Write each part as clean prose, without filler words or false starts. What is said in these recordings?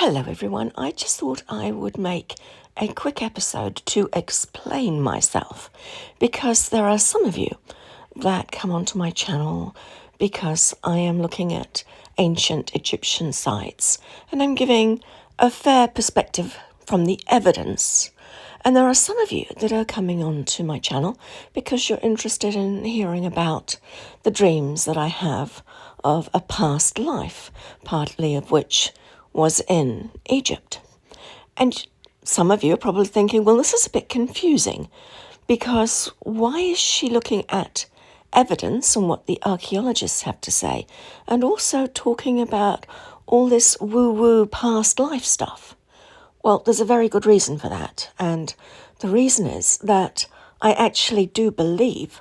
Hello everyone, I just thought I would make a quick episode to explain myself because there are some of you that come onto my channel because I am looking at ancient Egyptian sites and I'm giving a fair perspective from the evidence. And there are some of you that are coming onto my channel because you're interested in hearing about the dreams that I have of a past life, partly of which was in Egypt. And some of you are probably thinking, well, this is a bit confusing because why is she looking at evidence and what the archaeologists have to say and also talking about all this woo-woo past life stuff? Well, there's a very good reason for that. And the reason is that I actually do believe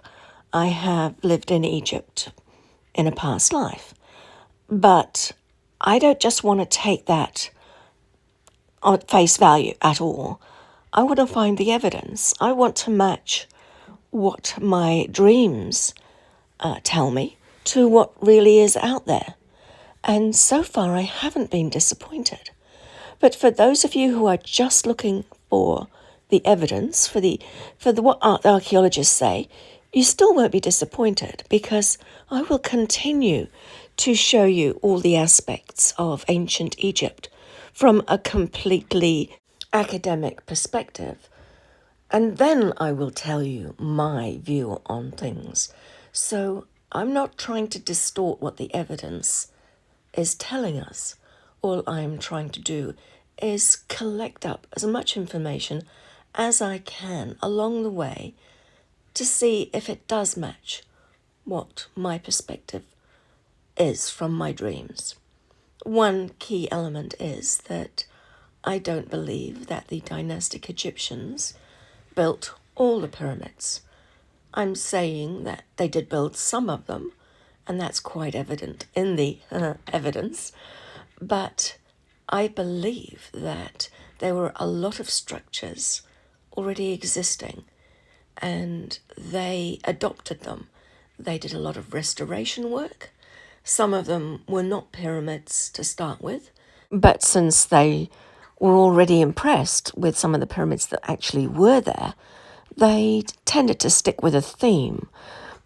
I have lived in Egypt in a past life. But I don't just want to take that on face value at all. I want to find the evidence. I want to match what my dreams tell me to what really is out there. And so far, I haven't been disappointed. But for those of you who are just looking for the evidence, for what the archaeologists say, you still won't be disappointed because I will continue to show you all the aspects of ancient Egypt from a completely academic perspective. And then I will tell you my view on things. So I'm not trying to distort what the evidence is telling us. All I'm trying to do is collect up as much information as I can along the way to see if it does match what my perspective is from my dreams. One key element is that I don't believe that the dynastic Egyptians built all the pyramids. I'm saying that they did build some of them, and that's quite evident in the evidence, but I believe that there were a lot of structures already existing and they adopted them. They did a lot of restoration work. Some of them were not pyramids to start with, but since they were already impressed with some of the pyramids that actually were there, they tended to stick with a theme.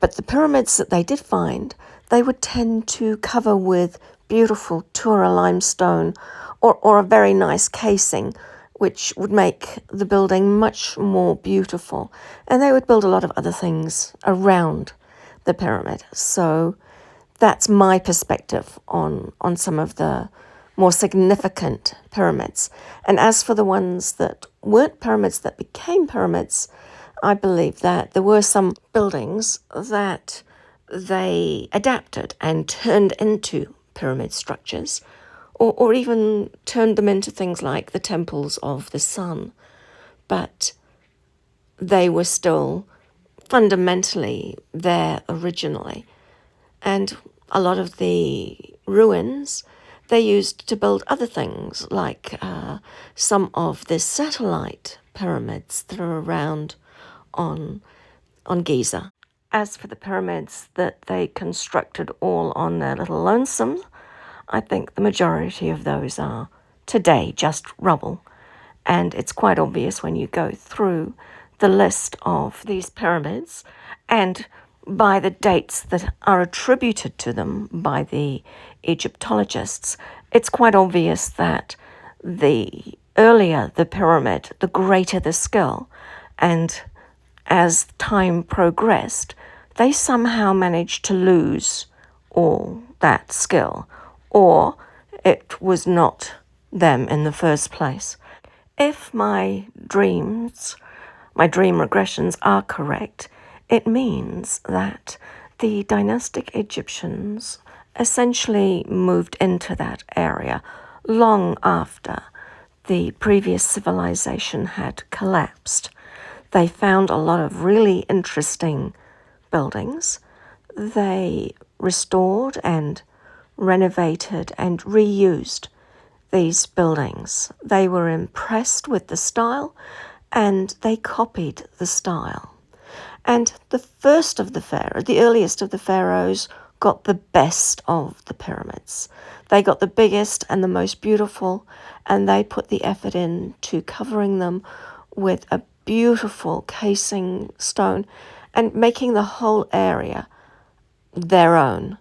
But the pyramids that they did find, they would tend to cover with beautiful Tura limestone or a very nice casing, which would make the building much more beautiful. And they would build a lot of other things around the pyramid. So that's my perspective on some of the more significant pyramids. And as for the ones that weren't pyramids that became pyramids, I believe that there were some buildings that they adapted and turned into pyramid structures, or even turned them into things like the temples of the sun. But they were still fundamentally there originally. And a lot of the ruins they used to build other things, like some of the satellite pyramids that are around on Giza. As for the pyramids that they constructed all on their little lonesome, I think the majority of those are today just rubble. And it's quite obvious when you go through the list of these pyramids and by the dates that are attributed to them by the Egyptologists, it's quite obvious that the earlier the pyramid, the greater the skill. And as time progressed, they somehow managed to lose all that skill, or it was not them in the first place. If my dream regressions are correct, it means that the dynastic Egyptians essentially moved into that area long after the previous civilization had collapsed. They found a lot of really interesting buildings. They restored and renovated and reused these buildings. They were impressed with the style and they copied the style. And the earliest of the pharaohs got the best of the pyramids. They got the biggest and the most beautiful, and they put the effort into covering them with a beautiful casing stone and making the whole area their own.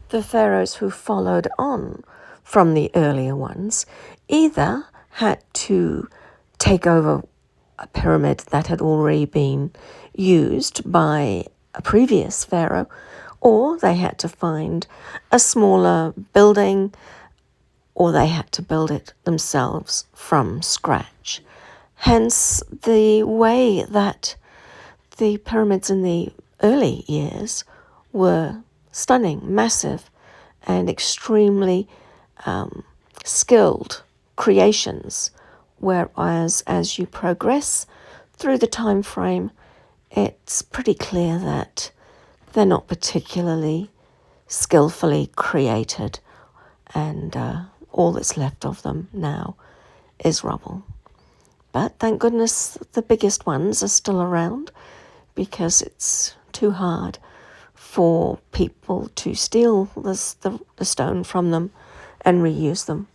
The pharaohs who followed on from the earlier ones either had to take over a pyramid that had already been used by a previous pharaoh, or they had to find a smaller building, or they had to build it themselves from scratch. Hence, the way that the pyramids in the early years were stunning, massive, and extremely skilled creations, whereas as you progress through the time frame, it's pretty clear that they're not particularly skillfully created, and all that's left of them now is rubble. But thank goodness the biggest ones are still around, because it's too hard for people to steal the stone from them and reuse them.